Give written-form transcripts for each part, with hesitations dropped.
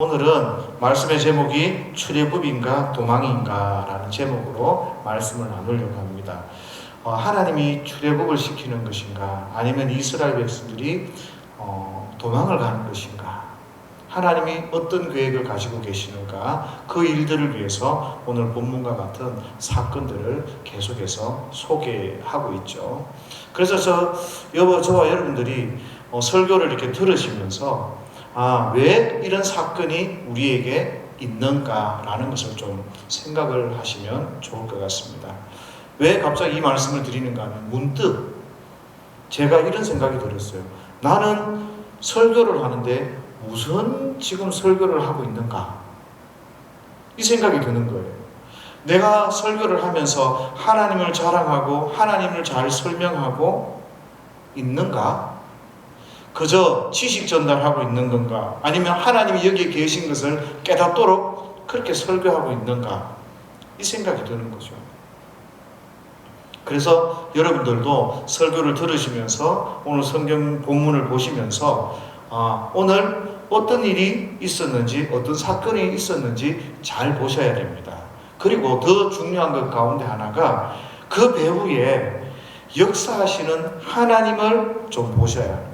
오늘은 말씀의 제목이 출애굽인가 도망인가 라는 제목으로 말씀을 나누려고 합니다. 하나님이 출애굽을 시키는 것인가 아니면 이스라엘 백성들이 도망을 가는 것인가, 하나님이 어떤 계획을 가지고 계시는가, 그 일들을 위해서 오늘 본문과 같은 사건들을 계속해서 소개하고 있죠. 그래서 저와 여러분들이 설교를 이렇게 들으시면서 왜 이런 사건이 우리에게 있는가라는 것을 좀 생각을 하시면 좋을 것 같습니다. 왜 갑자기 이 말씀을 드리는가 하면 문득 제가 이런 생각이 들었어요. 나는 설교를 하는데 무슨 지금 설교를 하고 있는가? 이 생각이 드는 거예요. 내가 설교를 하면서 하나님을 자랑하고 하나님을 잘 설명하고 있는가? 그저 지식 전달하고 있는 건가? 아니면 하나님이 여기에 계신 것을 깨닫도록 그렇게 설교하고 있는가? 이 생각이 드는 거죠. 그래서 여러분들도 설교를 들으시면서 오늘 성경 본문을 보시면서 오늘 어떤 일이 있었는지, 어떤 사건이 있었는지 잘 보셔야 됩니다. 그리고 더 중요한 것 가운데 하나가 그 배후에 역사하시는 하나님을 좀 보셔야 합니다.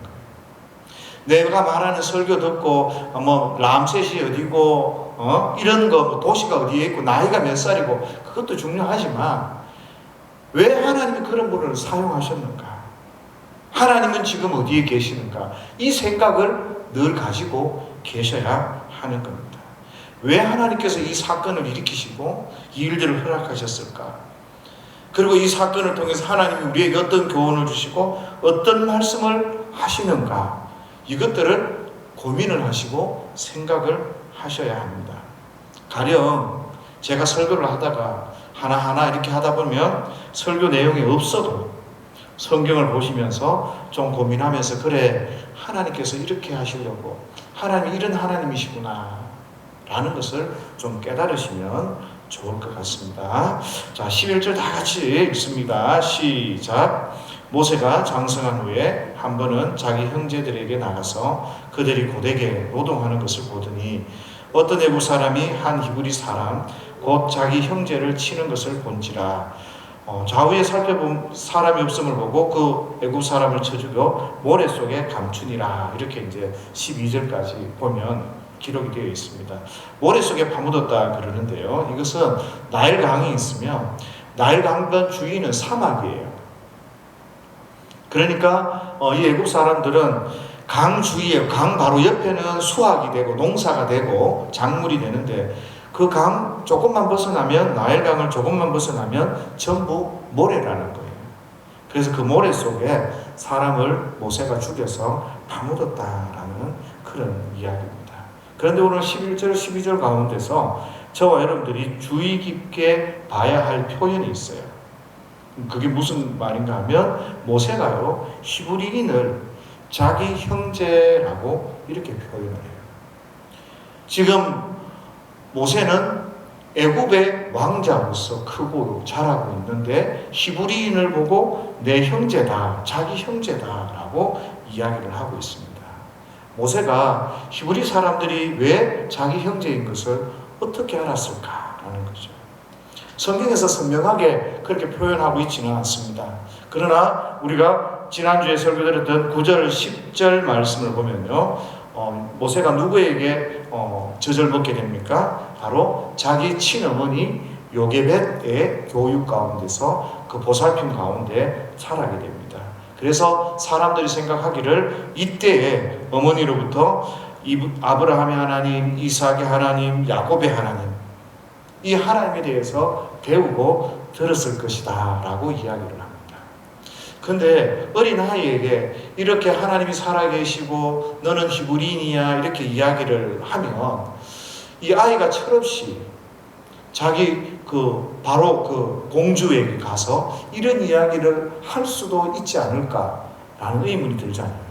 내가 말하는 설교 듣고 람셋이 어디고 이런 거 도시가 어디에 있고 나이가 몇 살이고 그것도 중요하지만 왜 하나님이 그런 분을 사용하셨는가? 하나님은 지금 어디에 계시는가? 이 생각을 늘 가지고 계셔야 하는 겁니다. 왜 하나님께서 이 사건을 일으키시고 이 일들을 허락하셨을까? 그리고 이 사건을 통해서 하나님이 우리에게 어떤 교훈을 주시고 어떤 말씀을 하시는가? 이것들을 고민을 하시고 생각을 하셔야 합니다. 가령 제가 설교를 하다가 하나하나 이렇게 하다 보면 설교 내용이 없어도 성경을 보시면서 좀 고민하면서 그래, 하나님께서 이렇게 하시려고, 하나님이 이런 하나님이시구나 라는 것을 좀 깨달으시면 좋을 것 같습니다. 자, 11절 다 같이 읽습니다. 시작. 모세가 장성한 후에 한 번은 자기 형제들에게 나가서 그들이 고되게 노동하는 것을 보더니 어떤 애굽 사람이 한 히브리 사람 곧 자기 형제를 치는 것을 본지라. 좌우에 살펴본 사람이 없음을 보고 그 애굽 사람을 쳐 죽여 모래 속에 감추니라. 이렇게 이제 12절까지 보면 기록이 되어 있습니다. 모래 속에 파묻었다 그러는데요. 이것은 나일강이 있으면 나일강 주위는 사막이에요. 그러니까 이 애굽 사람들은 강 주위에, 강 바로 옆에는 수확이 되고 농사가 되고 작물이 되는데 그 강 조금만 벗어나면, 나일강을 조금만 벗어나면 전부 모래라는 거예요. 그래서 그 모래 속에 사람을 모세가 죽여서 파묻었다라는 그런 이야기입니다. 그런데 오늘 11절, 12절 가운데서 저와 여러분들이 주의 깊게 봐야 할 표현이 있어요. 그게 무슨 말인가 하면 모세가요 히브리인을 자기 형제라고 이렇게 표현을 해요. 지금 모세는 애굽의 왕자로서 크고 자라고 있는데 히브리인을 보고 내 형제다, 자기 형제다라고 이야기를 하고 있습니다. 모세가 히브리 사람들이 왜 자기 형제인 것을 어떻게 알았을까라는 거죠. 성경에서 선명하게 그렇게 표현하고 있지는 않습니다. 그러나 우리가 지난주에 설교드렸던 9절, 10절 말씀을 보면요, 모세가 누구에게 젖을 먹게 됩니까? 바로 자기 친어머니 요게벳의 교육 가운데서 그 보살핌 가운데 자라게 됩니다. 그래서 사람들이 생각하기를 이때에 어머니로부터 아브라함의 하나님, 이삭의 하나님, 야곱의 하나님, 이 하나님에 대해서 배우고 들었을 것이다 라고 이야기를 합니다. 그런데 어린아이에게 이렇게 하나님이 살아계시고 너는 히브리인이야 이렇게 이야기를 하면 이 아이가 철없이 자기 바로 그 공주에게 가서 이런 이야기를 할 수도 있지 않을까라는 의문이 들잖아요.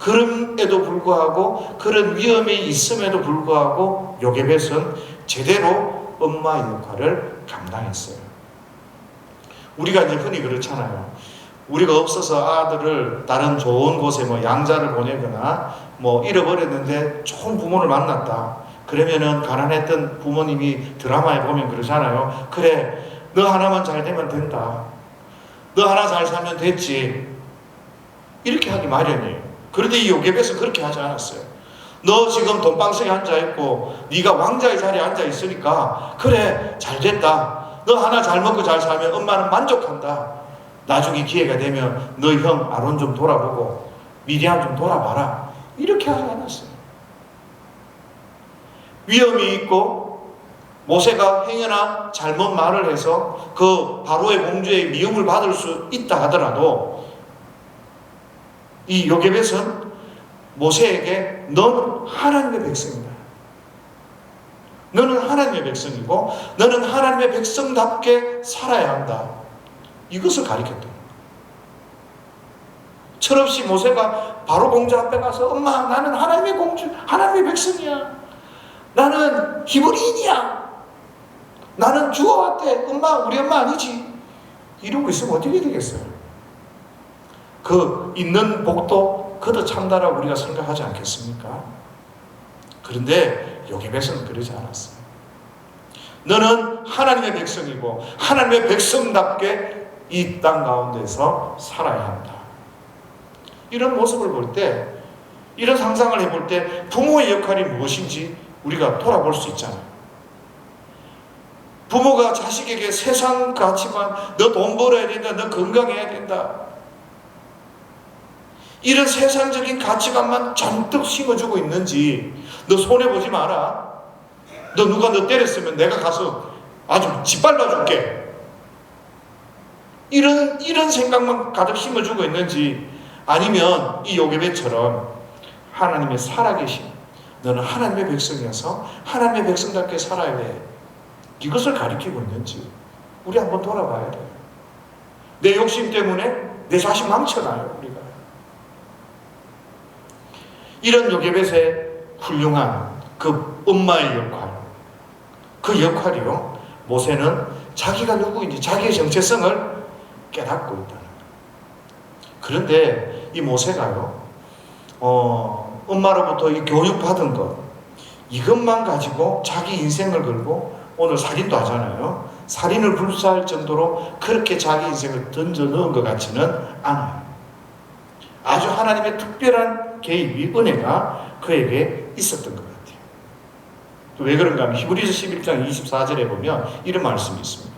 그럼에도 불구하고, 그런 위험이 있음에도 불구하고 요게벳은 제대로 엄마의 역할을 감당했어요. 우리가 이제 흔히 그렇잖아요. 우리가 없어서 아들을 다른 좋은 곳에 양자를 보내거나 뭐 잃어버렸는데 좋은 부모를 만났다. 그러면은 가난했던 부모님이 드라마에 보면 그러잖아요. 그래, 너 하나만 잘 되면 된다. 너 하나 잘 살면 됐지. 이렇게 하기 마련이에요. 그런데 이 요셉은 그렇게 하지 않았어요. 너 지금 돈방석에 앉아있고 네가 왕자의 자리에 앉아있으니까 그래, 잘 됐다. 너 하나 잘 먹고 잘 살면 엄마는 만족한다. 나중에 기회가 되면 너 형 아론 좀 돌아보고 미디안 좀 돌아봐라. 이렇게 하지 않았어요. 위험이 있고 모세가 행여나 잘못 말을 해서 그 바로의 공주의 미움을 받을 수 있다 하더라도 이 요셉은 모세에게 넌 하나님의 백성이다. 너는 하나님의 백성이고 너는 하나님의 백성답게 살아야 한다. 이것을 가르쳤던 거예요. 철없이 모세가 바로 공주 앞에 가서 엄마, 나는 하나님의 공주, 하나님의 백성이야. 나는 히브리인이야. 나는 죽어왔대. 엄마, 우리 엄마 아니지. 이러고 있으면 어떻게 되겠어요? 그 있는 복도 그도 참다라고 우리가 생각하지 않겠습니까? 그런데 요셉은 그러지 않았어요. 너는 하나님의 백성이고 하나님의 백성답게 이 땅 가운데서 살아야 한다. 이런 모습을 볼 때, 이런 상상을 해볼 때 부모의 역할이 무엇인지 우리가 돌아볼 수 있잖아요. 부모가 자식에게 세상 가치관, 너 돈 벌어야 된다, 너 건강해야 된다, 이런 세상적인 가치관만 잔뜩 심어주고 있는지, 너 손해보지 마라, 너 누가 너 때렸으면 내가 가서 아주 짓밟아 줄게, 이런 생각만 가득 심어주고 있는지, 아니면 이 요셉처럼 하나님의 살아계신, 너는 하나님의 백성이어서 하나님의 백성답게 살아야 해, 이것을 가리키고 있는지 우리 한번 돌아봐야 돼요. 내 욕심 때문에 내 자식 망쳐놔요, 우리가. 이런 요셉의 훌륭한 그 엄마의 역할, 그 역할이요, 모세는 자기가 누구인지 자기의 정체성을 깨닫고 있다는 거예요. 그런데 이 모세가요, 엄마로부터 이 교육받은 것, 이것만 가지고 자기 인생을 걸고, 오늘 살인도 하잖아요. 살인을 불사할 정도로 그렇게 자기 인생을 던져 넣은 것 같지는 않아요. 아주 하나님의 특별한 개입이, 은혜가 그에게 있었던 것 같아요. 또 왜 그런가 하면 히브리서 11장 24절에 보면 이런 말씀이 있습니다.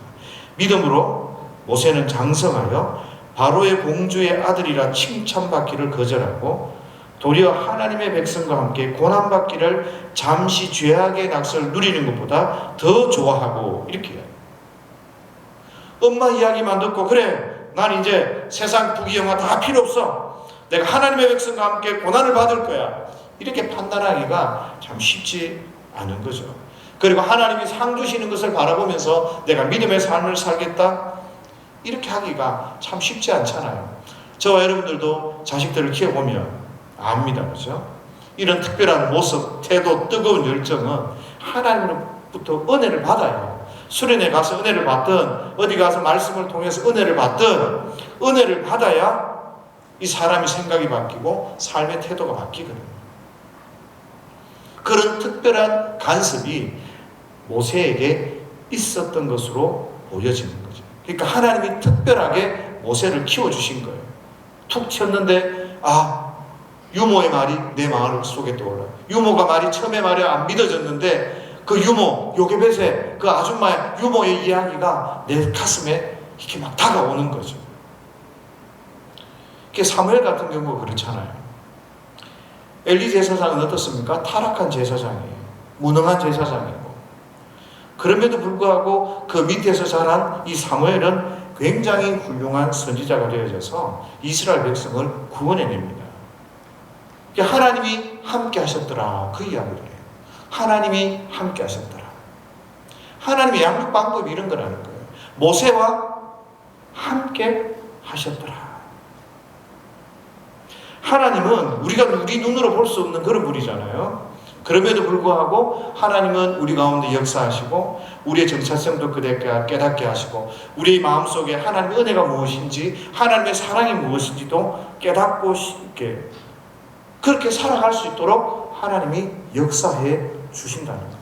믿음으로 모세는 장성하여 바로의 공주의 아들이라 칭찬받기를 거절하고 도리어 하나님의 백성과 함께 고난받기를 잠시 죄악의 낙서를 누리는 것보다 더 좋아하고, 이렇게 해요. 엄마 이야기만 듣고 그래, 난 이제 세상 부귀영화 다 필요 없어, 내가 하나님의 백성과 함께 고난을 받을 거야, 이렇게 판단하기가 참 쉽지 않은 거죠. 그리고 하나님이 상 주시는 것을 바라보면서 내가 믿음의 삶을 살겠다, 이렇게 하기가 참 쉽지 않잖아요. 저와 여러분들도 자식들을 키워보면 압니다. 그죠? 이런 특별한 모습, 태도, 뜨거운 열정은 하나님으로부터 은혜를 받아요. 수련회 가서 은혜를 받든 어디 가서 말씀을 통해서 은혜를 받든 은혜를 받아야 이 사람의 생각이 바뀌고 삶의 태도가 바뀌거든요. 그런 특별한 간섭이 모세에게 있었던 것으로 보여지는 거죠. 그러니까 하나님이 특별하게 모세를 키워주신 거예요. 툭 쳤는데 유모의 말이 내 마음 속에 떠올라. 유모가 말이 처음에 말이 안 믿어졌는데 그 유모, 요셉의 그 아줌마의 유모의 이야기가 내 가슴에 이렇게 막 다가오는 거죠. 사무엘 같은 경우가 그렇잖아요. 엘리 제사장은 어떻습니까? 타락한 제사장이에요. 무능한 제사장이고. 그럼에도 불구하고 그 밑에서 자란 이 사무엘은 굉장히 훌륭한 선지자가 되어져서 이스라엘 백성을 구원해냅니다. 하나님이 함께 하셨더라, 그 이야기를 해요. 하나님이 함께 하셨더라. 하나님의 양육 방법이 이런 거라는 거예요. 모세와 함께 하셨더라. 하나님은 우리가 우리 눈으로 볼 수 없는 그런 분이잖아요. 그럼에도 불구하고 하나님은 우리 가운데 역사하시고 우리의 정체성도 그대께 깨닫게 하시고 우리의 마음속에 하나님의 은혜가 무엇인지, 하나님의 사랑이 무엇인지도 깨닫고 싶게 그렇게 살아갈 수 있도록 하나님이 역사해 주신다는 것.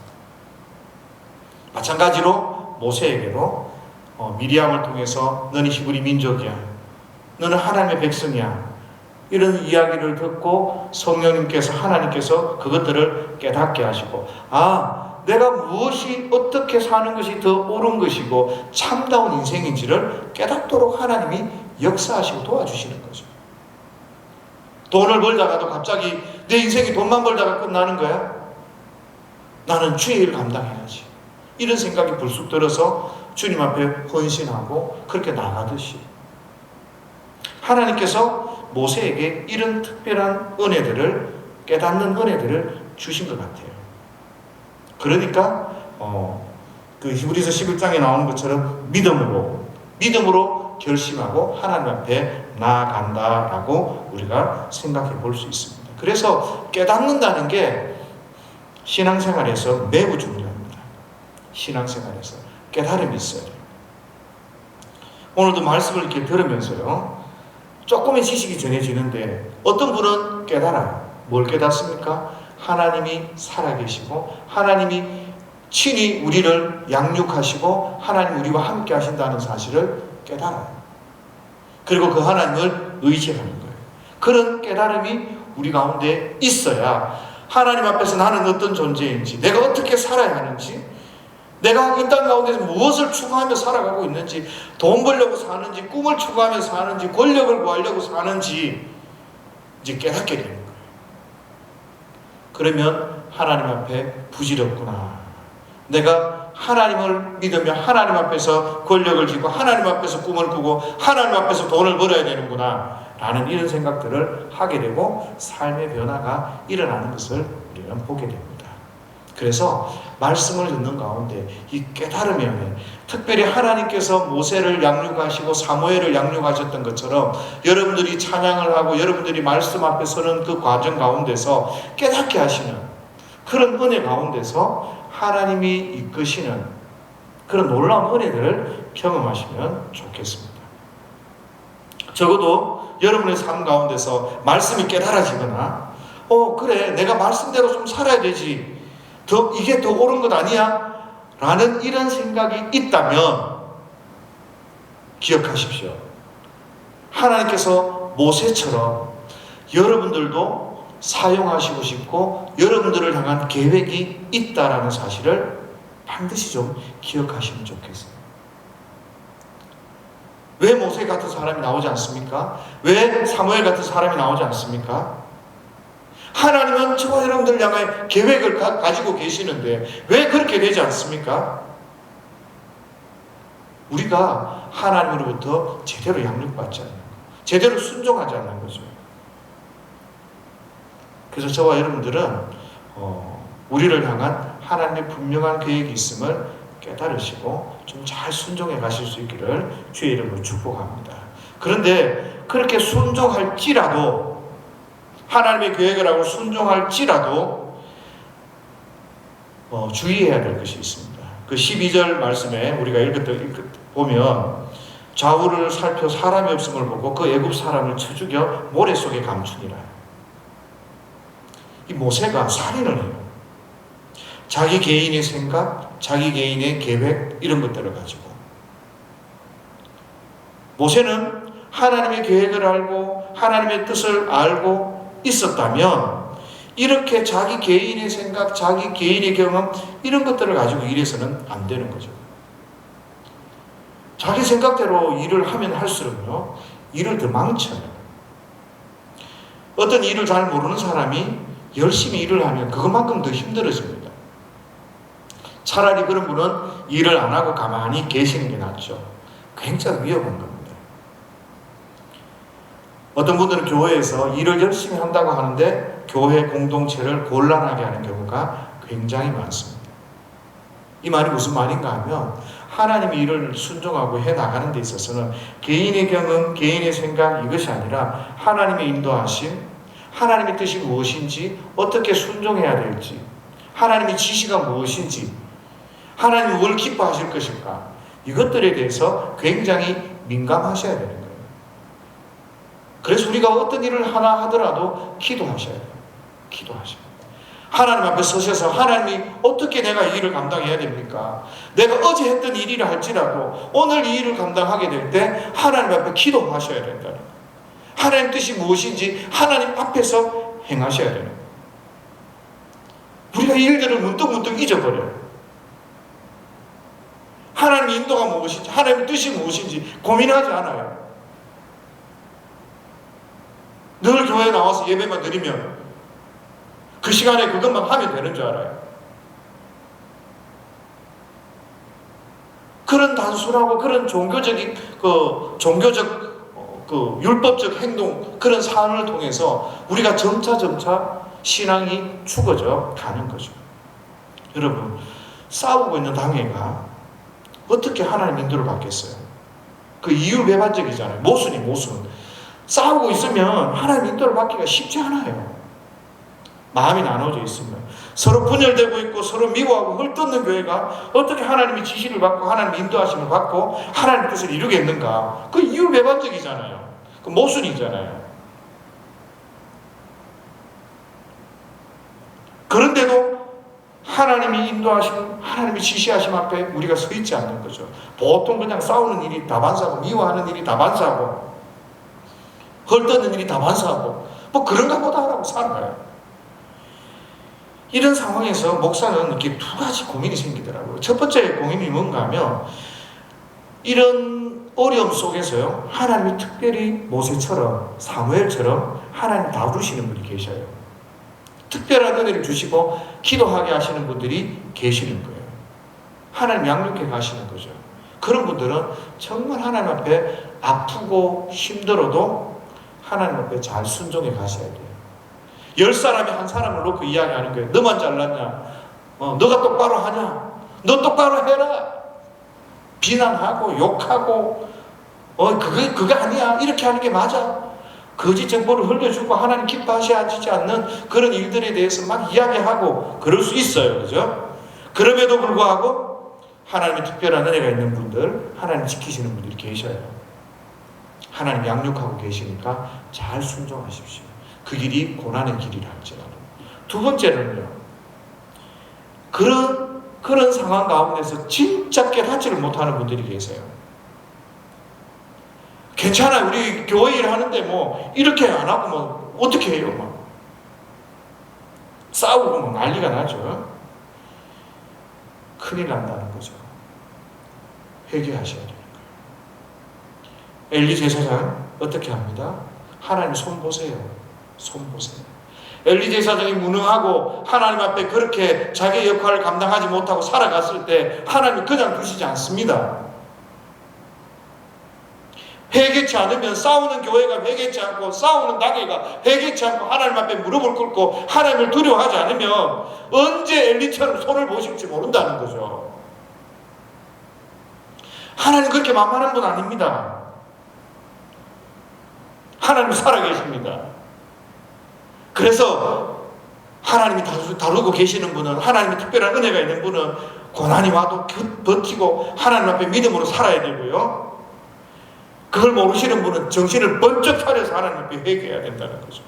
마찬가지로 모세에게도 미리암을 통해서 너는 히브리 민족이야, 너는 하나님의 백성이야, 이런 이야기를 듣고 성령님께서, 하나님께서 그것들을 깨닫게 하시고, 내가 무엇이 어떻게 사는 것이 더 옳은 것이고 참다운 인생인지를 깨닫도록 하나님이 역사하시고 도와주시는 거죠. 돈을 벌다가도 갑자기 내 인생이 돈만 벌다가 끝나는 거야? 나는 주의 일 감당해야지, 이런 생각이 불쑥 들어서 주님 앞에 헌신하고 그렇게 나가듯이 하나님께서 모세에게 이런 특별한 은혜들을, 깨닫는 은혜들을 주신 것 같아요. 그러니까 그 히브리서 11장에 나오는 것처럼 믿음으로 결심하고 하나님 앞에 나아간다라고 우리가 생각해 볼 수 있습니다. 그래서 깨닫는다는 게 신앙생활에서 매우 중요합니다. 신앙생활에서 깨달음이 있어야 돼요. 오늘도 말씀을 이렇게 들으면서요, 조금의 지식이 전해지는데 어떤 분은 깨달아요. 뭘 깨닫습니까? 하나님이 살아계시고 하나님이 친히 우리를 양육하시고 하나님 우리와 함께 하신다는 사실을 깨달아요. 그리고 그 하나님을 의지하는 거예요. 그런 깨달음이 우리 가운데 있어야 하나님 앞에서 나는 어떤 존재인지, 내가 어떻게 살아야 하는지, 내가 이 땅 가운데서 무엇을 추구하며 살아가고 있는지, 돈 벌려고 사는지, 꿈을 추구하며 사는지, 권력을 구하려고 사는지 이제 깨닫게 되는 거예요. 그러면 하나님 앞에 부질없구나, 내가 하나님을 믿으며 하나님 앞에서 권력을 쥐고 하나님 앞에서 꿈을 꾸고 하나님 앞에서 돈을 벌어야 되는구나 라는 이런 생각들을 하게 되고 삶의 변화가 일어나는 것을 우리는 보게 됩니다. 그래서 말씀을 듣는 가운데 이 깨달음의 은혜, 특별히 하나님께서 모세를 양육하시고 사무엘을 양육하셨던 것처럼 여러분들이 찬양을 하고 여러분들이 말씀 앞에 서는 그 과정 가운데서 깨닫게 하시는 그런 은혜 가운데서 하나님이 이끄시는 그런 놀라운 은혜들을 경험하시면 좋겠습니다. 적어도 여러분의 삶 가운데서 말씀이 깨달아지거나 그래, 내가 말씀대로 좀 살아야 되지, 이게 더 옳은 것 아니야? 라는 이런 생각이 있다면 기억하십시오. 하나님께서 모세처럼 여러분들도 사용하시고 싶고 여러분들을 향한 계획이 있다라는 사실을 반드시 좀 기억하시면 좋겠어요. 왜 모세 같은 사람이 나오지 않습니까? 왜 사무엘 같은 사람이 나오지 않습니까? 하나님은 저와 여러분들을 향해 계획을 가지고 계시는데 왜 그렇게 되지 않습니까? 우리가 하나님으로부터 제대로 양육받지 않는 것, 제대로 순종하지 않는 거죠. 그래서 저와 여러분들은 우리를 향한 하나님의 분명한 계획이 있음을 깨달으시고 좀 잘 순종해 가실 수 있기를 주의 이름으로 축복합니다. 그런데 그렇게 순종할지라도, 하나님의 계획을 하고 순종할지라도 주의해야 될 것이 있습니다. 그 12절 말씀에 우리가 보면 좌우를 살펴 사람이 없음을 보고 그 애굽 사람을 쳐 죽여 모래 속에 감추니라. 이 모세가 살인을 해요. 자기 개인의 생각, 자기 개인의 계획, 이런 것들을 가지고. 모세는 하나님의 계획을 알고 하나님의 뜻을 알고 있었다면 이렇게 자기 개인의 생각, 자기 개인의 경험, 이런 것들을 가지고 일해서는 안 되는 거죠. 자기 생각대로 일을 하면 할수록요, 일을 더 망쳐요. 어떤 일을 잘 모르는 사람이 열심히 일을 하면 그것만큼 더 힘들어집니다. 차라리 그런 분은 일을 안 하고 가만히 계시는 게 낫죠. 굉장히 위험한 겁니다. 어떤 분들은 교회에서 일을 열심히 한다고 하는데 교회 공동체를 곤란하게 하는 경우가 굉장히 많습니다. 이 말이 무슨 말인가 하면 하나님이 일을 순종하고 해나가는 데 있어서는 개인의 경험, 개인의 생각, 이것이 아니라 하나님의 인도하심, 하나님의 뜻이 무엇인지, 어떻게 순종해야 될지, 하나님의 지시가 무엇인지, 하나님이 뭘 기뻐하실 것인가, 이것들에 대해서 굉장히 민감하셔야 되는 거예요. 그래서 우리가 어떤 일을 하나 하더라도 기도하셔야 돼요. 기도하십니다. 하나님 앞에 서셔서 하나님이 어떻게 내가 이 일을 감당해야 됩니까? 내가 어제 했던 일이라 할지라도 오늘 이 일을 감당하게 될 때 하나님 앞에 기도하셔야 된다는 거예요. 하나님 뜻이 무엇인지 하나님 앞에서 행하셔야 되는 거예요. 우리가 이 일들을 문득문득 잊어버려요. 하나님의 인도가 무엇인지, 하나님의 뜻이 무엇인지 고민하지 않아요. 늘 교회에 나와서 예배만 드리면 그 시간에 그것만 하면 되는 줄 알아요. 그런 단순하고 그런 종교적 율법적 행동, 그런 삶을 통해서 우리가 점차 신앙이 죽어져 가는 거죠. 여러분, 싸우고 있는 당회가 어떻게 하나님 인도를 받겠어요? 그 이율배반적이잖아요. 모순. 싸우고 있으면 하나님 인도를 받기가 쉽지 않아요. 마음이 나눠져 있으면. 서로 분열되고 있고 서로 미워하고 헐뜯는 교회가 어떻게 하나님의 지시를 받고 하나님의 인도하심을 받고 하나님의 뜻을 이루겠는가? 그 이율배반적이잖아요. 그 모순이잖아요. 그런데도 하나님이 인도하심, 하나님이 지시하심 앞에 우리가 서 있지 않는 거죠. 보통 그냥 싸우는 일이 다반사고 미워하는 일이 다반사고 헐뜯는 일이 다반사고 뭐 그런가 보다 하라고 살아가요. 이런 상황에서 목사는 이렇게 두 가지 고민이 생기더라고요. 첫 번째 고민이 뭔가 하면 이런 어려움 속에서요, 하나님이 특별히 모세처럼 사무엘처럼 하나님 다루시는 분이 계셔요. 특별한 은혜를 주시고 기도하게 하시는 분들이 계시는 거예요. 하나님 양육해 가시는 거죠. 그런 분들은 정말 하나님 앞에 아프고 힘들어도 하나님 앞에 잘 순종해 가셔야 돼요. 10사람이 한 사람을 놓고 이야기하는 거예요. 너만 잘났냐? 너가 똑바로 하냐? 너 똑바로 해라. 비난하고 욕하고 그게 아니야. 이렇게 하는 게 맞아. 거짓 정보를 흘려주고 하나님 기뻐하시지 않는 그런 일들에 대해서 막 이야기하고 그럴 수 있어요. 그죠? 그럼에도 불구하고 하나님의 특별한 은혜가 있는 분들, 하나님 지키시는 분들이 계셔요. 하나님 양육하고 계시니까 잘 순종하십시오. 그 길이 고난의 길이라 할지라도. 두 번째는요, 그런 상황 가운데서 진짜 깨닫지를 못하는 분들이 계세요. 괜찮아요. 우리 교회 일 하는데 뭐 이렇게 안 하고 뭐 어떻게 해요? 뭐 싸우고 뭐 난리가 나죠. 큰일 난다는 거죠. 회개하셔야 되는 거예요. 엘리 제사장 어떻게 합니다? 하나님 손 보세요. 손 보세요. 엘리 제사장이 무능하고 하나님 앞에 그렇게 자기의 역할을 감당하지 못하고 살아갔을 때 하나님이 그냥 두시지 않습니다. 회개치 않으면 싸우는 교회가 회개치 않고 싸우는 당회가 회개치 않고 하나님 앞에 무릎을 꿇고 하나님을 두려워하지 않으면 언제 엘리처럼 손을 보실지 모른다는 거죠. 하나님 그렇게 만만한 분 아닙니다. 하나님 살아계십니다. 그래서 하나님이 다루고 계시는 분은, 하나님의 특별한 은혜가 있는 분은 고난이 와도 버티고 하나님 앞에 믿음으로 살아야 되고요. 그걸 모르시는 분은 정신을 번쩍 차려서 하나님 앞에 회개해야 된다는 거죠.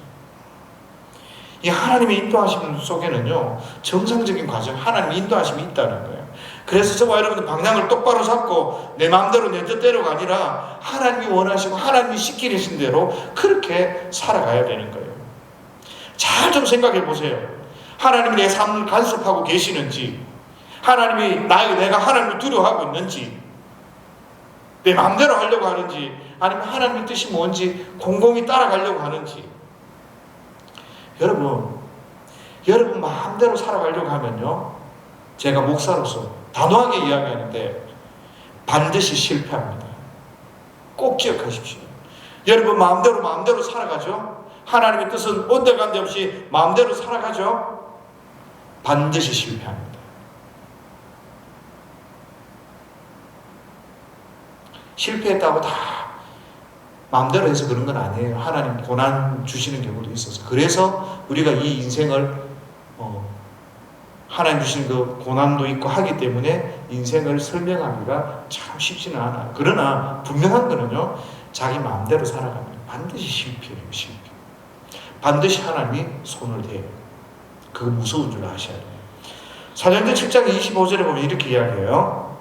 이 하나님의 인도하심 속에는요, 정상적인 과정, 하나님의 인도하심이 있다는 거예요. 그래서 저와 여러분들 방향을 똑바로 잡고 내 마음대로 내 뜻대로가 아니라 하나님이 원하시고 하나님이 시키신 대로 그렇게 살아가야 되는 거예요. 잘 좀 생각해 보세요. 하나님이 내 삶을 간섭하고 계시는지, 하나님이 내가 하나님을 두려워하고 있는지, 내 마음대로 하려고 하는지, 아니면 하나님의 뜻이 뭔지 곰곰이 따라가려고 하는지. 여러분 마음대로 살아가려고 하면요, 제가 목사로서 단호하게 이야기하는데 반드시 실패합니다. 꼭 기억하십시오. 여러분 마음대로 살아가죠? 하나님의 뜻은 온데간데 없이 마음대로 살아가죠? 반드시 실패합니다. 실패했다고 다 마음대로 해서 그런 건 아니에요. 하나님 고난 주시는 경우도 있어서. 그래서 우리가 이 인생을 하나님 주시는 그 고난도 있고 하기 때문에 인생을 설명하기가 참 쉽지는 않아요. 그러나 분명한 거는요, 자기 마음대로 살아가면 반드시 실패해요. 반드시 하나님이 손을 대요. 그거 무서운 줄 아셔야 돼요. 사도행전 7장 25절에 보면 이렇게 이야기해요.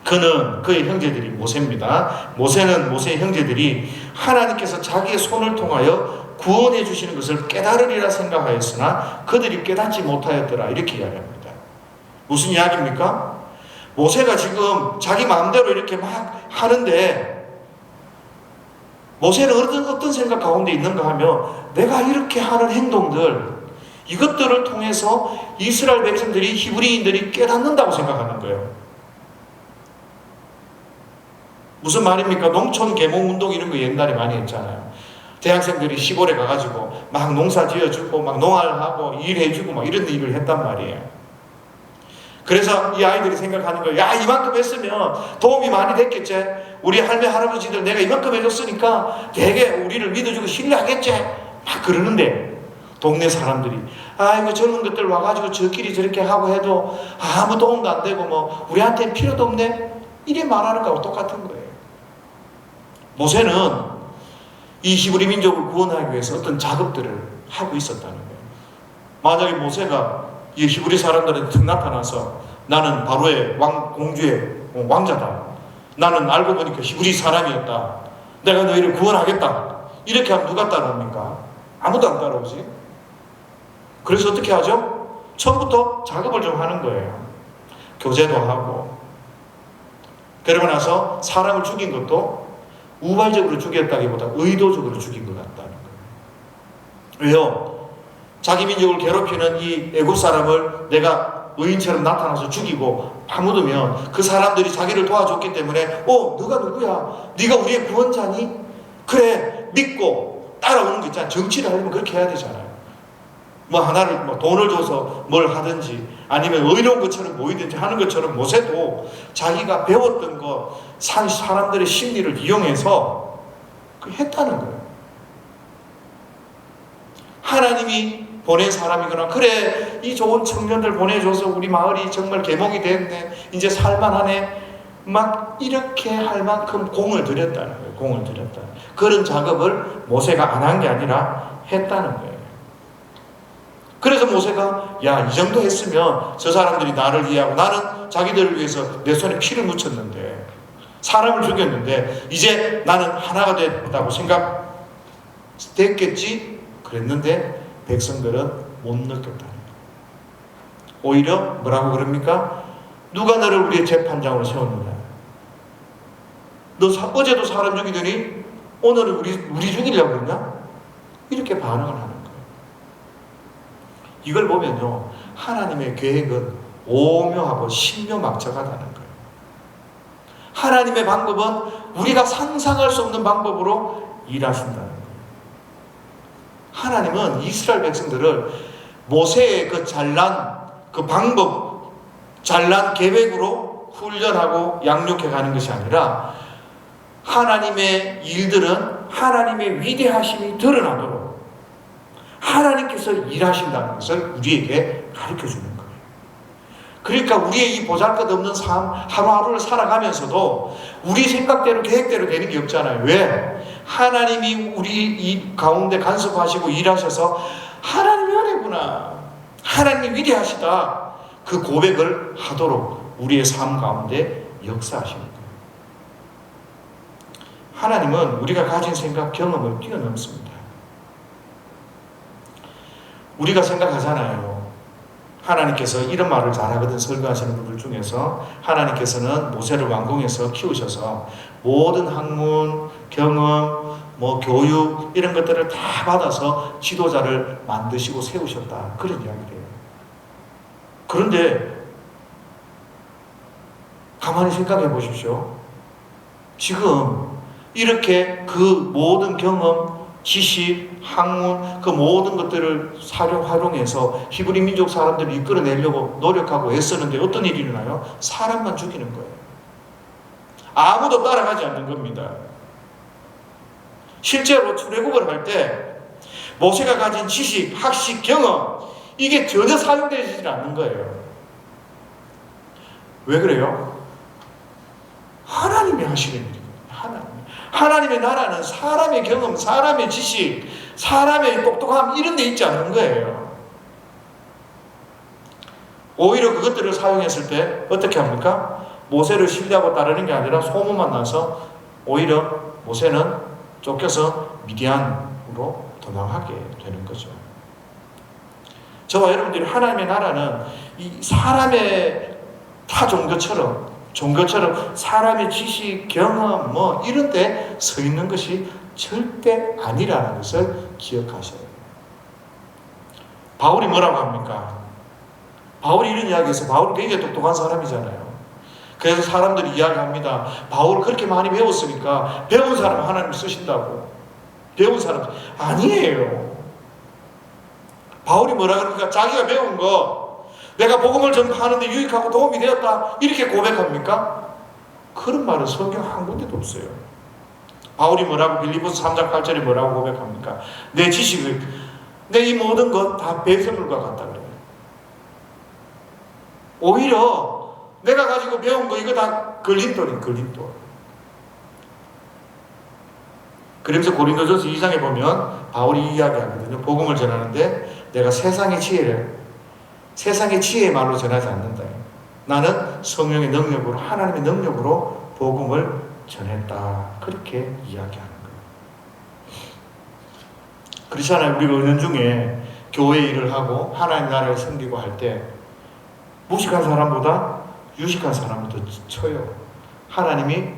그는 그의 형제들이 모세입니다. 모세는 모세의 형제들이 하나님께서 자기의 손을 통하여 구원해 주시는 것을 깨달으리라 생각하였으나 그들이 깨닫지 못하였더라. 이렇게 이야기합니다. 무슨 이야기입니까? 모세가 지금 자기 마음대로 이렇게 막 하는데 모세는 어떤 생각 가운데 있는가 하면 내가 이렇게 하는 행동들 이것들을 통해서 이스라엘 백성들이 히브리인들이 깨닫는다고 생각하는 거예요. 무슨 말입니까? 농촌 계몽운동 이런 거 옛날에 많이 했잖아요. 대학생들이 시골에 가가지고 막 농사 지어주고 막 농활하고 일해주고 막 이런 일을 했단 말이에요. 그래서 이 아이들이 생각하는 거예요. 야, 이만큼 했으면 도움이 많이 됐겠지. 우리 할매 할아버지들 내가 이만큼 해줬으니까 되게 우리를 믿어주고 신뢰하겠지. 막 그러는데 동네 사람들이 아이고 젊은 것들 와가지고 저끼리 저렇게 하고 해도 아무 도움도 안 되고 뭐 우리한테 필요도 없네. 이래 말하는 거하고 똑같은 거예요. 모세는 이 히브리 민족을 구원하기 위해서 어떤 작업들을 하고 있었다는 거예요. 만약에 모세가 이 히브리 사람들한테 툭 나타나서 나는 바로의 공주의 왕자다. 나는 알고 보니까 히브리 사람이었다. 내가 너희를 구원하겠다. 이렇게 하면 누가 따라옵니까? 아무도 안 따라오지. 그래서 어떻게 하죠? 처음부터 작업을 좀 하는 거예요. 교제도 하고. 그러고 나서 사람을 죽인 것도 우발적으로 죽였다기보다 의도적으로 죽인 것 같다는 거예요. 왜요? 자기 민족을 괴롭히는 이 애국 사람을 내가 의인처럼 나타나서 죽이고 파묻으면 그 사람들이 자기를 도와줬기 때문에 너가 누구야? 네가 우리의 구원자니? 그래 믿고 따라오는 거 있잖아. 정치를 하려면 그렇게 해야 되잖아요. 뭐 하나를 뭐 돈을 줘서 뭘 하든지 아니면 의로운 것처럼 보이든지 하는 것처럼 모세도 자기가 배웠던 거 사람들의 심리를 이용해서 했다는 거예요. 하나님이 보낸 사람이거나 그래 이 좋은 청년들 보내줘서 우리 마을이 정말 개몽이 됐네. 이제 살만하네. 막 이렇게 할 만큼 공을 들였다는 거예요. 공을 들였다. 그런 작업을 모세가 안 한 게 아니라 했다는 거예요. 그래서 모세가 이 정도 했으면 저 사람들이 나를 이해하고 나는 자기들을 위해서 내 손에 피를 묻혔는데 사람을 죽였는데 이제 나는 하나가 됐다고 생각됐겠지? 그랬는데 백성들은 못 느꼈다는 거예요. 오히려 뭐라고 그럽니까? 누가 너를 우리의 재판장으로 세웠느냐? 너 어제도 사람 죽이더니 오늘은 우리 죽이려고 그러냐? 이렇게 반응을 하는 거예요. 이걸 보면요, 하나님의 계획은 오묘하고 신묘막측하다는 거예요. 하나님의 방법은 우리가 상상할 수 없는 방법으로 일하신다는 거예요. 하나님은 이스라엘 백성들을 모세의 그 잘난 그 방법, 잘난 계획으로 훈련하고 양육해 가는 것이 아니라 하나님의 일들은 하나님의 위대하심이 드러나도록 하나님께서 일하신다는 것을 우리에게 가르쳐주는 거예요. 그러니까 우리의 이 보잘것없는 삶 하루하루를 살아가면서도 우리 생각대로 계획대로 되는 게 없잖아요. 왜? 하나님이 우리 이 가운데 간섭하시고 일하셔서 하나님이 은혜구나, 하나님이 위대하시다, 그 고백을 하도록 우리의 삶 가운데 역사하시는 거예요. 하나님은 우리가 가진 생각, 경험을 뛰어넘습니다. 우리가 생각하잖아요. 하나님께서 이런 말을 잘하거든. 설교하시는 분들 중에서 하나님께서는 모세를 왕궁에서 키우셔서 모든 학문, 경험, 교육 이런 것들을 다 받아서 지도자를 만드시고 세우셨다. 그런 이야기래요. 그런데 가만히 생각해 보십시오. 지금 이렇게 그 모든 경험, 지식, 학문, 그 모든 것들을 활용해서 히브리 민족 사람들을 이끌어내려고 노력하고 애쓰는데 어떤 일이 일어나요? 사람만 죽이는 거예요. 아무도 따라가지 않는 겁니다. 실제로 출애굽을 할 때 모세가 가진 지식, 학식, 경험 이게 전혀 사용되지 않는 거예요. 왜 그래요? 하나님이 하시는 일이거든요. 하나님의 나라는 사람의 경험, 사람의 지식, 사람의 똑똑함 이런 데 있지 않는 거예요. 오히려 그것들을 사용했을 때 어떻게 합니까? 모세를 신뢰하고 따르는 게 아니라 소문만 나서 오히려 모세는 쫓겨서 미디안으로 도망하게 되는 거죠. 저와 여러분들이 하나님의 나라는 이 사람의 타 종교처럼 사람의 지식, 경험 뭐 이런 데 서 있는 것이 절대 아니라는 것을 기억하셔야 돼요. 바울이 뭐라고 합니까? 바울이 이런 이야기에서 바울이 굉장히 똑똑한 사람이잖아요. 그래서 사람들이 이야기합니다. 바울 그렇게 많이 배웠으니까 배운 사람 하나님 쓰신다고. 배운 사람 아니에요. 바울이 뭐라 그러니까 자기가 배운 거 내가 복음을 전파하는데 유익하고 도움이 되었다 이렇게 고백합니까? 그런 말은 성경 한 군데도 없어요. 바울이 뭐라고 빌립보서 3장 8절에 뭐라고 고백합니까? 내 지식을 내 이 모든 것 다 배설물과 같다 그래요. 오히려 내가 가지고 배운 거 이거 다 걸림돌이에요. 걸림돌. 그러면서 고린도전서 2장에 보면 바울이 이야기하거든요. 복음을 전하는데 내가 세상의 지혜의 말로 전하지 않는다. 나는 성령의 능력으로 하나님의 능력으로 복음을 전했다. 그렇게 이야기하는 거예요. 그렇잖아요. 우리가 은연중에 교회 일을 하고 하나님 나라를 섬기고 할 때 무식한 사람보다 유식한 사람을 더 쳐요. 하나님이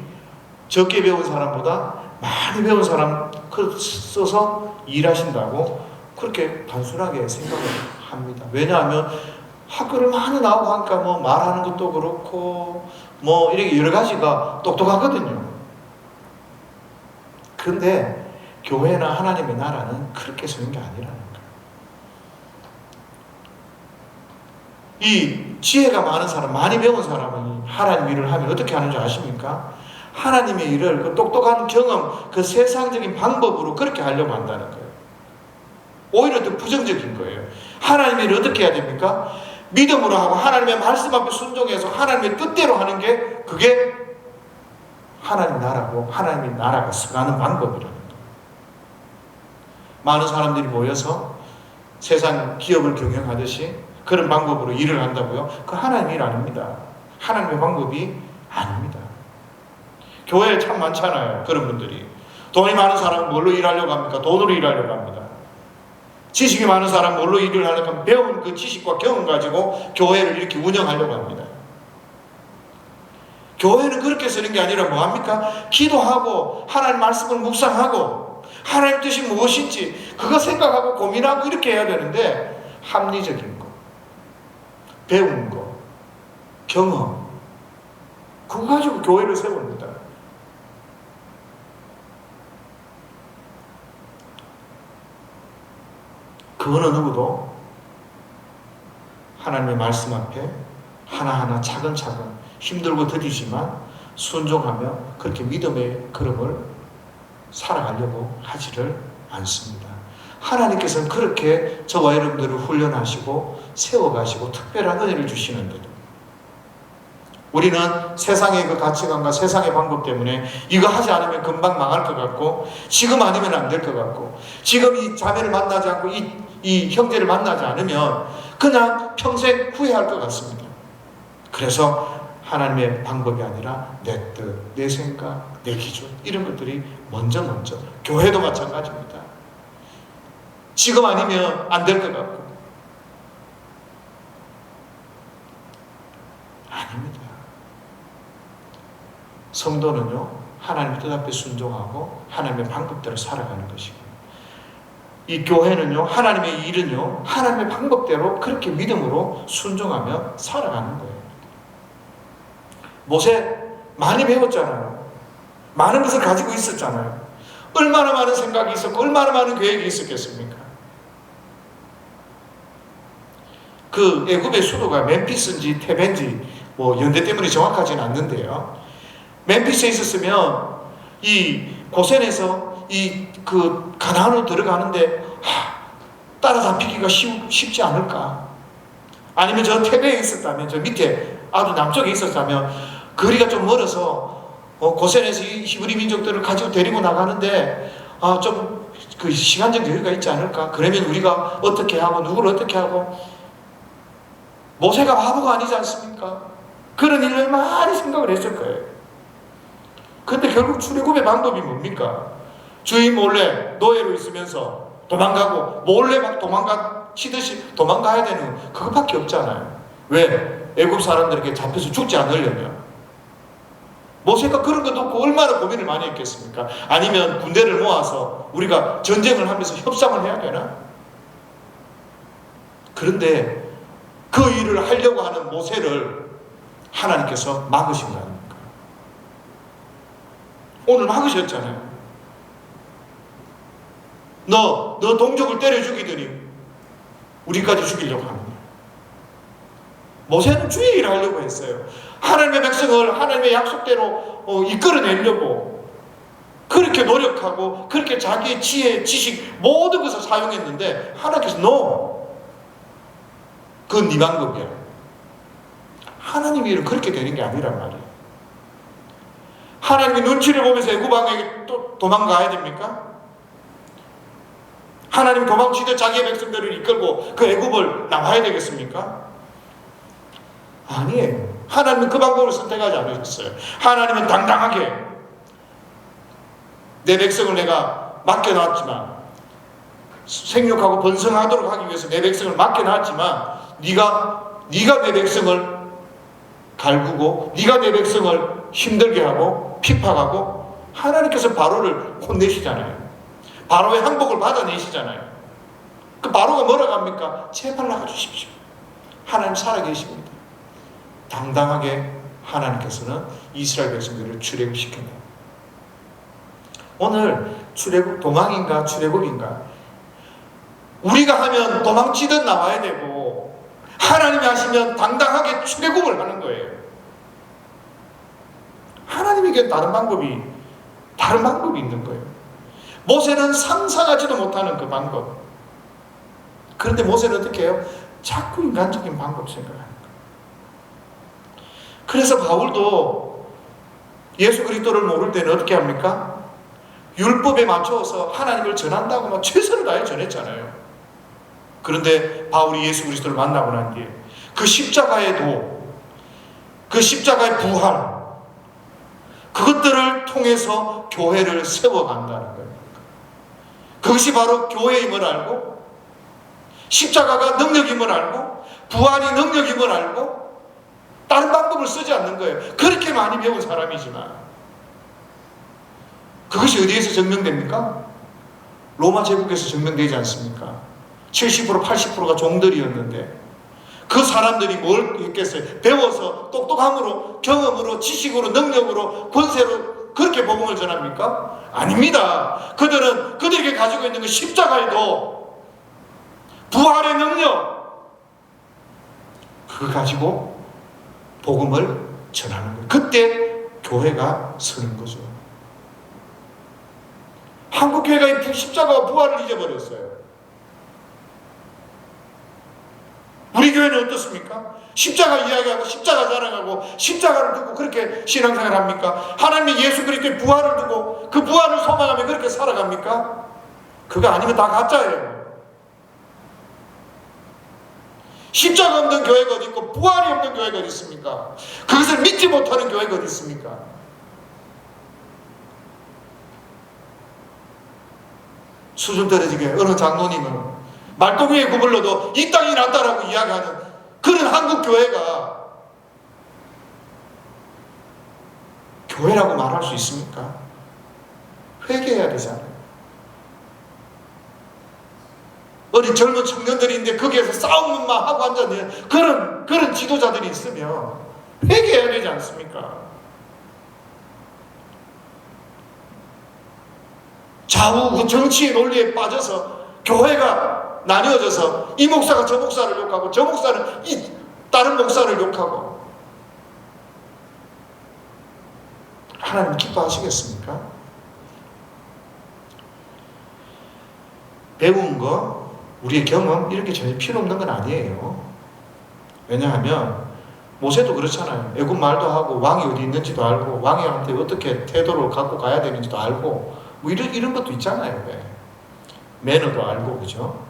적게 배운 사람보다 많이 배운 사람 써서 일하신다고 그렇게 단순하게 생각을 합니다. 왜냐하면 학교를 많이 나오고 하니까 뭐 말하는 것도 그렇고 뭐 이렇게 여러 가지가 똑똑하거든요. 근데 교회나 하나님의 나라는 그렇게 쓰는 게 아니라는 거예요. 이 지혜가 많은 사람, 많이 배운 사람은 하나님 일을 하면 어떻게 하는지 아십니까? 하나님의 일을 그 똑똑한 경험, 그 세상적인 방법으로 그렇게 하려고 한다는 거예요. 오히려 더 부정적인 거예요. 하나님의 일을 어떻게 해야 됩니까? 믿음으로 하고 하나님의 말씀 앞에 순종해서 하나님의 뜻대로 하는 게 그게 하나님 나라고 하나님의 나라가 서가는 방법이라는 거예요. 많은 사람들이 모여서 세상 기업을 경영하듯이 그런 방법으로 일을 한다고요? 그 하나님의 일 아닙니다. 하나님의 방법이 아닙니다. 교회에 참 많잖아요. 그런 분들이. 돈이 많은 사람은 뭘로 일하려고 합니까? 돈으로 일하려고 합니다. 지식이 많은 사람은 뭘로 일을 하려고 하면 배운 그 지식과 경험 가지고 교회를 이렇게 운영하려고 합니다. 교회는 그렇게 쓰는 게 아니라 뭐합니까? 기도하고 하나님 말씀을 묵상하고 하나님 뜻이 무엇인지 그거 생각하고 고민하고 이렇게 해야 되는데 합리적인 거, 배운 거, 경험 그거 가지고 교회를 세웁니다. 그 어느 누구도 하나님의 말씀 앞에 하나하나 차근차근 힘들고 더디지만 순종하며 그렇게 믿음의 걸음을 살아가려고 하지를 않습니다. 하나님께서는 그렇게 저와 여러분들을 훈련하시고 세워가시고 특별한 은혜를 주시는데도 우리는 세상의 그 가치관과 세상의 방법 때문에 이거 하지 않으면 금방 망할 것 같고 지금 아니면 안 될 것 같고 지금 이 자매를 만나지 않고 이 형제를 만나지 않으면 그냥 평생 후회할 것 같습니다. 그래서 하나님의 방법이 아니라 내 뜻, 내 생각, 내 기준 이런 것들이 먼저 교회도 마찬가지입니다. 지금 아니면 안 될 것 같고 아닙니다. 성도는요 하나님의 뜻 앞에 순종하고 하나님의 방법대로 살아가는 것이고 이 교회는요 하나님의 일은요 하나님의 방법대로 그렇게 믿음으로 순종하며 살아가는 거예요. 모세 많이 배웠잖아요. 많은 것을 가지고 있었잖아요. 얼마나 많은 생각이 있었고 얼마나 많은 계획이 있었겠습니까? 그 애굽의 수도가 멤피스인지 테벤지 뭐 연대 때문에 정확하지는 않는데요. 멤피스에 있었으면 이 고센에서 이 그 가나안으로 들어가는데 따라잡히기가 쉽지 않을까? 아니면 저 테베에 있었다면 저 밑에 아주 남쪽에 있었다면 거리가 좀 멀어서 고센에서 이 히브리 민족들을 가지고 데리고 나가는데 좀 그 시간적 여유가 있지 않을까? 그러면 우리가 어떻게 하고 누구를 어떻게 하고 모세가 바보가 아니지 않습니까? 그런 일을 많이 생각을 했을 거예요. 근데 결국 출애굽의 방법이 뭡니까? 주인 몰래 노예로 있으면서 도망가고 몰래 막 치듯이 도망가야 되는 그것밖에 없잖아요. 왜? 애굽 사람들에게 잡혀서 죽지 않으려면. 모세가 그런 것도 없고 얼마나 고민을 많이 했겠습니까? 아니면 군대를 모아서 우리가 전쟁을 하면서 협상을 해야 되나? 그런데 그 일을 하려고 하는 모세를 하나님께서 막으신 거 아닙니까? 오늘 막으셨잖아요. 너 동족을 때려 죽이더니 우리까지 죽이려고 하는 거예요. 모세는 주의 일을 하려고 했어요. 하나님의 백성을 하나님의 약속대로 이끌어내려고 그렇게 노력하고 그렇게 자기의 지혜, 지식 모든 것을 사용했는데 하나님께서 그건 네 방법이야. 하나님의 일은 그렇게 되는 게 아니란 말이에요. 하나님이 눈치를 보면서 애굽 왕에게 또 도망가야 됩니까? 하나님 도망치듯 자기의 백성들을 이끌고 그 애굽을 나와야 되겠습니까? 아니에요. 하나님은 그 방법을 선택하지 않으셨어요. 하나님은 당당하게 내 백성을 내가 맡겨놨지만 생육하고 번성하도록 하기 위해서 내 백성을 맡겨놨지만 네가 내 백성을 갈구고 네가 내 백성을 힘들게 하고 핍박하고 하나님께서 바로를 혼내시잖아요. 바로의 항복을 받아내시잖아요. 그 바로가 뭐라고 합니까? 제발 나가주십시오. 하나님 살아계십니다. 당당하게 하나님께서는 이스라엘 백성들을 출애굽시켰네요. 오늘 출애굽 도망인가 출애굽인가? 우리가 하면 도망치듯 나와야 되고 하나님이 하시면 당당하게 출애굽을 하는 거예요. 하나님에게 다른 방법이 있는 거예요. 모세는 상상하지도 못하는 그 방법. 그런데 모세는 어떻게 해요? 자꾸 인간적인 방법 생각하는 거예요. 그래서 바울도 예수 그리스도를 모를 때는 어떻게 합니까? 율법에 맞춰서 하나님을 전한다고 막 최선을 다해 전했잖아요. 그런데 바울이 예수 그리스도를 만나고 난 뒤에 그 십자가의 도, 그 십자가의 부활, 그것들을 통해서 교회를 세워간다는 거예요. 그것이 바로 교회임을 알고 십자가가 능력임을 알고 부활이 능력임을 알고 다른 방법을 쓰지 않는 거예요. 그렇게 많이 배운 사람이지만 그것이 어디에서 증명됩니까? 로마 제국에서 증명되지 않습니까? 70% 80%가 종들이었는데 그 사람들이 뭘 했겠어요? 배워서 똑똑함으로 경험으로 지식으로 능력으로 권세로 그렇게 복음을 전합니까? 아닙니다. 그들에게 가지고 있는 그 십자가의 도, 부활의 능력, 그거 가지고 복음을 전하는 거예요. 그때 교회가 서는 거죠. 한국 교회가 이 십자가와 부활을 잊어버렸어요. 우리 교회는 어떻습니까? 십자가 이야기하고 십자가 자랑하고 십자가를 두고 그렇게 신앙생활 합니까? 하나님의 예수 그리스도의 부활을 두고 그 부활을 소망하며 그렇게 살아갑니까? 그거 아니면 다 가짜예요. 십자가 없는 교회가 어디 있고 부활이 없는 교회가 어디 있습니까? 그것을 믿지 못하는 교회가 어디 있습니까? 수준 떨어지게 어느 장로님은 말똥위에 구불러도 이 땅이 낫다라고 이야기하는 그런 한국 교회가 교회라고 말할 수 있습니까? 회개해야 되잖아요. 어린 젊은 청년들인데 거기에서 싸움만 하고 앉았는 그런 지도자들이 있으면 회개해야 되지 않습니까? 좌우 그 정치의 논리에 빠져서 교회가 나뉘어져서 이 목사가 저 목사를 욕하고 저 목사는 이 다른 목사를 욕하고 하나님 기뻐하시겠습니까? 배운 거, 우리의 경험 이렇게 전혀 필요 없는 건 아니에요. 왜냐하면 모세도 그렇잖아요. 애굽 말도 하고 왕이 어디 있는지도 알고 왕이한테 어떻게 태도를 갖고 가야 되는지도 알고 뭐 이런 것도 있잖아요. 매너도 알고 그죠?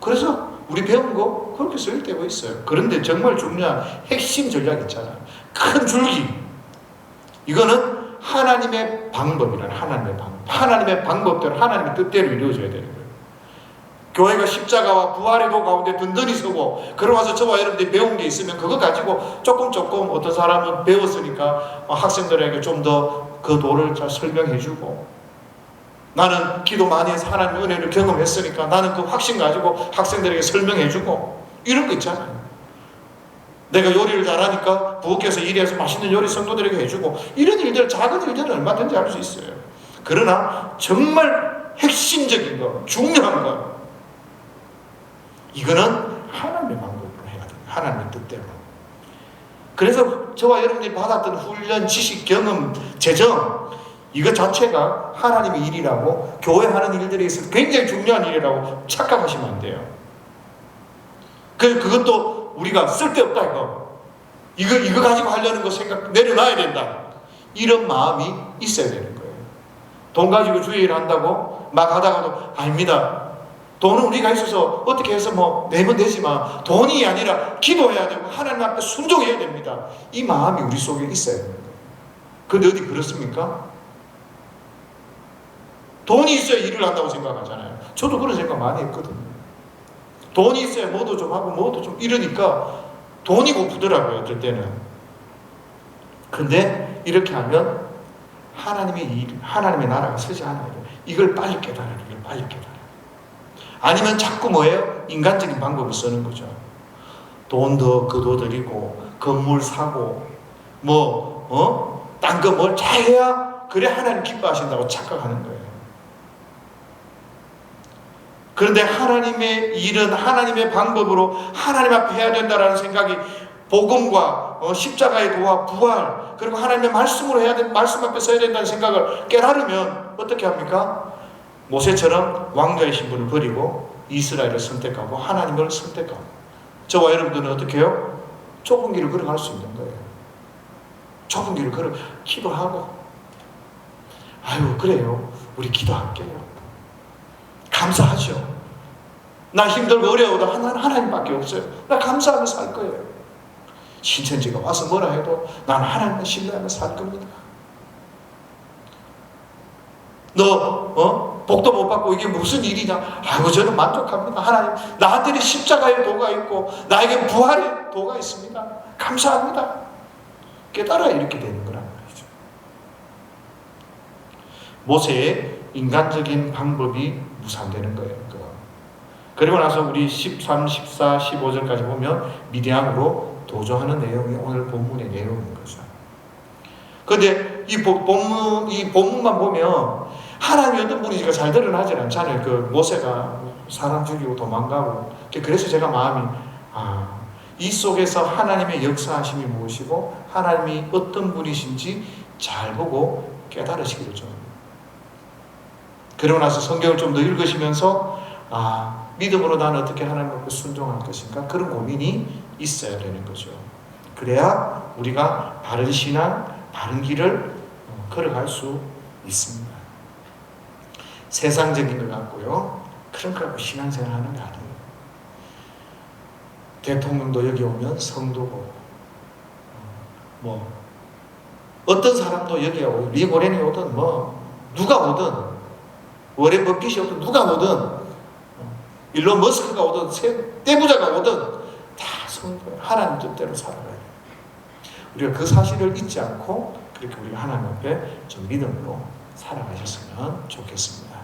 그래서 우리 배운 거 그렇게 쓰일되고 있어요. 그런데 정말 중요한 핵심 전략 있잖아요. 큰 줄기. 이거는 하나님의 방법이란 하나님의 방법대로 하나님의 뜻대로 이루어져야 되는 거예요. 교회가 십자가와 부활의 도 가운데 든든히 서고, 그러면서 저와 여러분들이 배운 게 있으면 그거 가지고 조금 어떤 사람은 배웠으니까 학생들에게 좀 더 그 도를 잘 설명해주고, 나는 기도 많이 해서 하나님의 은혜를 경험했으니까 나는 그 확신 가지고 학생들에게 설명해주고, 이런 거 있잖아요. 내가 요리를 잘하니까 부엌에서 일해서 맛있는 요리 성도들에게 해주고, 이런 일들, 작은 일들은 얼마든지 할 수 있어요. 그러나 정말 핵심적인 거, 중요한 거, 이거는 하나님의 방법으로 해야 돼요. 하나님의 뜻대로. 그래서 저와 여러분들이 받았던 훈련, 지식, 경험, 재정, 이거 자체가 하나님의 일이라고, 교회 하는 일들에 있어서 굉장히 중요한 일이라고 착각하시면 안 돼요. 그것도 우리가 쓸데없다 이거 가지고 하려는 거 생각 내려놔야 된다, 이런 마음이 있어야 되는 거예요. 돈 가지고 주의를 한다고 막 하다가도 아닙니다. 돈은 우리가 있어서 어떻게 해서 내면 되지만 돈이 아니라 기도해야 되고 하나님 앞에 순종해야 됩니다. 이 마음이 우리 속에 있어야 됩니다. 근데 어디 그렇습니까? 돈이 있어야 일을 한다고 생각하잖아요. 저도 그런 생각 많이 했거든요. 돈이 있어야 뭐도 좀 하고 뭐도 좀 이러니까 돈이 고프더라고요, 어떨 때는. 근데 이렇게 하면 하나님의 일, 하나님의 나라가 서지 않아요. 이걸 빨리 깨달아요. 이걸 빨리 깨달아요. 아니면 자꾸 뭐예요? 인간적인 방법을 쓰는 거죠. 돈 더 거둬들이고 건물 사고 딴 거 뭘 잘해야 그래 하나님 기뻐하신다고 착각하는 거예요. 그런데 하나님의 일은 하나님의 방법으로 하나님 앞에 해야 된다라는 생각이, 복음과 십자가의 도와 부활, 그리고 하나님의 말씀으로 해야 된, 말씀 앞에 서야 된다는 생각을 깨달으면 어떻게 합니까? 모세처럼 왕자의 신분을 버리고 이스라엘을 선택하고 하나님을 선택하고, 저와 여러분들은 어떻게 해요? 좁은 길을 걸어갈 수 있는 거예요. 좁은 길을 걸어 기도하고, 아유 그래요, 우리 기도할게요. 감사하죠. 나 힘들고 어려워도 하나님밖에 없어요. 나 감사하며 살 거예요. 신천지가 와서 뭐라 해도 나는 하나님을 신뢰하며 살 겁니다. 너 복도 못 받고 이게 무슨 일이냐? 아이고 저는 만족합니다. 하나님 나한테는 십자가의 도가 있고 나에게 부활의 도가 있습니다. 감사합니다. 깨달아야 이렇게 되는 거란 말이죠. 모세의 인간적인 방법이 무산되는 거예요. 그리고 나서 우리 13, 14, 15절까지 보면 미디안으로 도주하는 내용이 오늘 본문의 내용인 거죠. 그런데 이 본문만 보면 하나님이 어떤 분인지가 잘 드러나지 않잖아요. 그 모세가 사람 죽이고 도망가고. 그래서 제가 마음이, 이 속에서 하나님의 역사하심이 무엇이고 하나님이 어떤 분이신지 잘 보고 깨달으시기를 좀. 그러고 나서 성경을 좀 더 읽으시면서 믿음으로 나는 어떻게 하나님 앞에 순종할 것인가, 그런 고민이 있어야 되는 거죠. 그래야 우리가 바른 신앙, 바른 길을 걸어갈 수 있습니다. 세상적인 것 같고요, 그런 거 갖고 신앙생활 하는 게 아니에요. 대통령도 여기 오면 성도고, 어떤 사람도 여기 오고, 리고렌이 오든 누가 오든, 워렌 버핏이 오든 누가 오든, 일론 머스크가 오든 떼부자가 오든 다 성도예요. 하나님 뜻대로 살아가야 돼요. 우리가 그 사실을 잊지 않고 그렇게 우리가 하나님 앞에 좀 믿음으로 살아가셨으면 좋겠습니다.